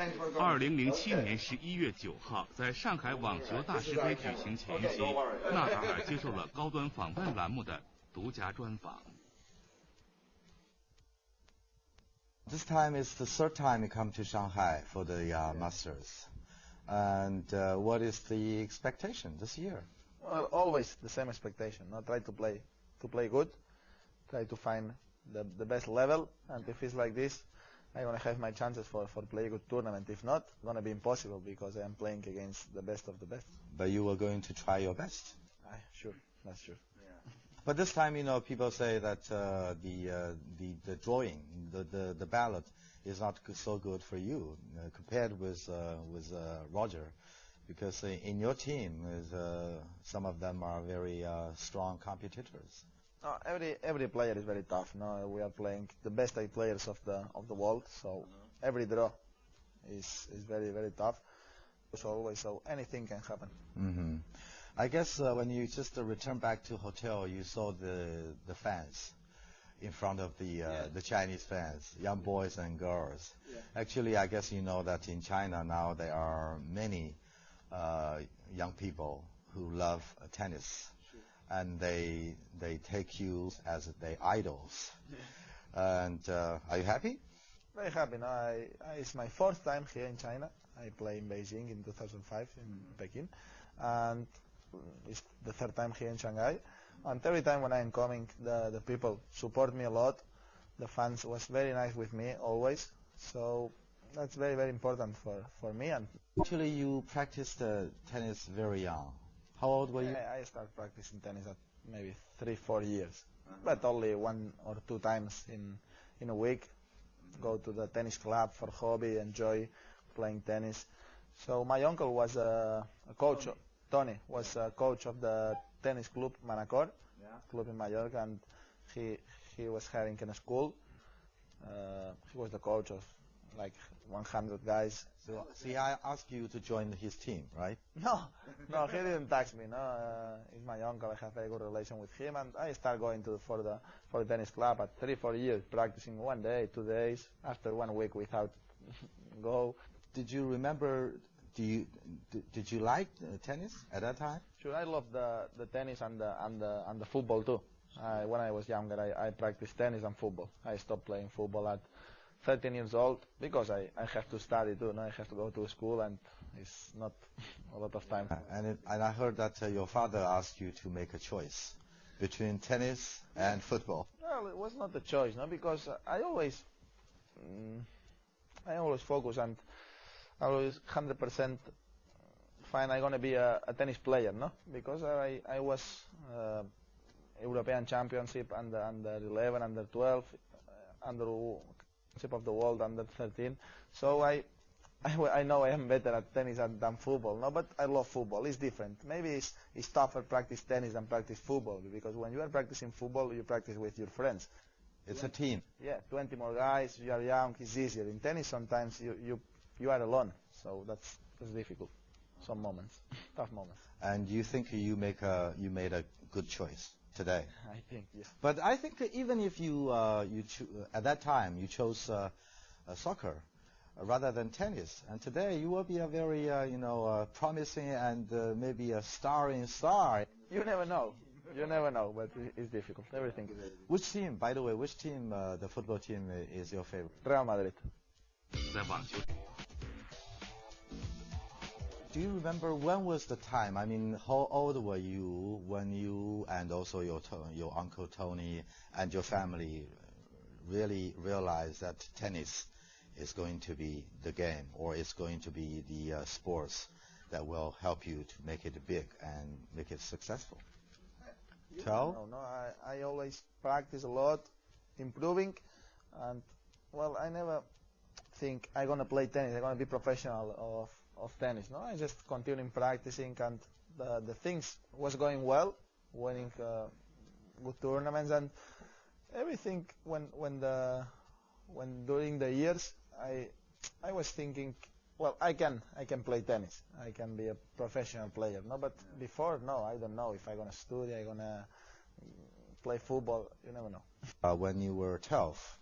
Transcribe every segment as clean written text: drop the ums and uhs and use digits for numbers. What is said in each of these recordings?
2007年11月9号，在上海网球大师杯举行前夕，纳达尔接受了高端访问栏目的独家专访。This time is the third time you come to Shanghai for the Masters. And what is the expectation this year? Well, always the same expectation. Try to play good, try to find the best level, and if it's like this, I'm going to have my chances for play a good tournament. If not, it's going to be impossible because I'm playing against the best of the best. But you were going to try your best? Sure, that's true. Yeah. But this time, people say that the drawing, the ballot is not so good for you compared with Roger, because in your team, some of them are very strong competitors. Every player is very tough. We are playing the best 8 players of the world, so every draw is very, very tough. So anything can happen. Mm-hmm. I guess when you just returned back to hotel, you saw the fans in front of the Chinese fans, young boys and girls. Yeah. Actually, I guess you know that in China now there are many young people who love tennis. And they take you as their idols. Yeah. And are you happy? Very happy. It's my 4th time here in China. I played in Beijing in 2005 in Peking, and it's the 3rd time here in Shanghai. And every time when I'm coming, the people support me a lot. The fans was very nice with me always. So that's very, very important for me. And actually, you practiced tennis very young. How old were you? I started practicing tennis at maybe 3-4 years, but only 1 or 2 times in a week. Go to the tennis club for hobby, enjoy playing tennis. So my uncle was a coach. Tony was a coach of the tennis club Manacor, club in Mallorca, and he was having in a school. He was the coach of like 100 guys. So, see, I asked you to join his team, right? No, he didn't ask me. He's my uncle. I have a very good relation with him, and I started going for the tennis club at 3-4 years, practicing 1 day, 2 days. After 1 week without go. Did you remember? Did you like tennis at that time? Sure, I loved the tennis and the football too. When I was younger, I practiced tennis and football. I stopped playing football at 13 years old because I have to study too. I have to go to school, and it's not a lot of time. And I heard that your father asked you to make a choice between tennis and football. Well, it was not a choice, because I always focus and I always 100% fine I'm going to be a tennis player, because I was European Championship under 11, under 12, under Championship of the World under 13. So I know I am better at tennis than football, but I love football. It's different. Maybe it's tougher practice tennis than practice football, because when you are practicing football, you practice with your friends. It's a team. Yeah, 20 more guys. You are young. It's easier. In tennis, sometimes you are alone, so that's difficult. Some moments, tough moments. And you think you made a good choice today? I think, yes. But I think even if you at that time you chose soccer rather than tennis, and today you will be a very promising and maybe a starring star. You never know. You never know, but it's difficult. Everything is difficult. Which team, by the way, the football team is your favorite? Real Madrid. Do you remember when was the time? I mean, how old were you when you and also your uncle Tony and your family really realized that tennis is going to be the game, or it's going to be the sports that will help you to make it big and make it successful? No, I always practice a lot, improving, and well, I never think I'm gonna play tennis. I'm gonna be professional of tennis. I just continue practicing, and the things was going well, winning good tournaments and everything. When during the years, I was thinking, well, I can play tennis. I can be a professional player. But before, I don't know if I'm gonna study. I'm gonna play football. You never know. When you were 12,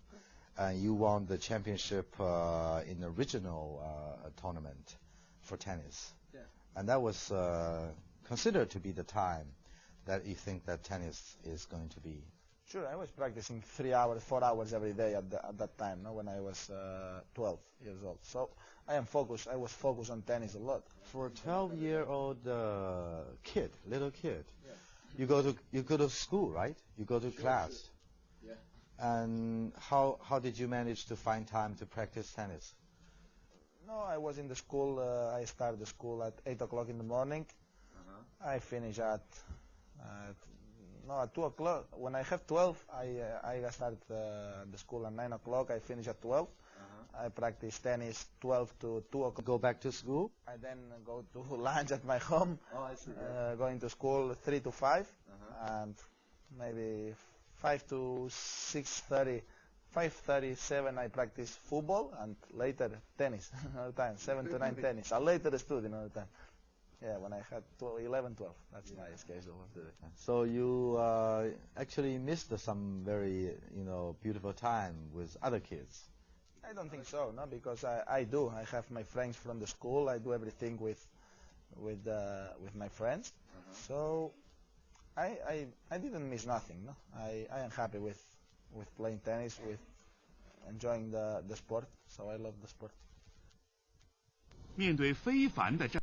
and you won the championship in the regional tournament for tennis. Yeah. And that was considered to be the time that you think that tennis is going to be. Sure, I was practicing 3 hours, 4 hours every day at that time, no, when I was 12 years old. So I was focused on tennis a lot. For a 12-year-old kid, little kid, Yeah. you go to school, right? You go to class. Sure. Yeah. And how did you manage to find time to practice tennis? No, I was in the school. I started the school at 8 o'clock in the morning. I finish at 2 o'clock. When I have 12, I start the school at 9 o'clock. I finish at 12. I practice tennis 12 to 2 o'clock. Go back to school? I then go to lunch at my home. Oh, I see. Going to school 3 to 5, and maybe 5 to 6:30. 5:37 I practice football, and later tennis another time. 7 to 9 tennis. And later study another time. Yeah, when I had 11, 12. That's my schedule of the day. So you actually missed some very, beautiful time with other kids. I don't think so, no, because I do. I have my friends from the school. I do everything with my friends. So I didn't miss nothing, no. I am happy with playing tennis, with enjoying the sport. So I love the sport. 面对非凡的战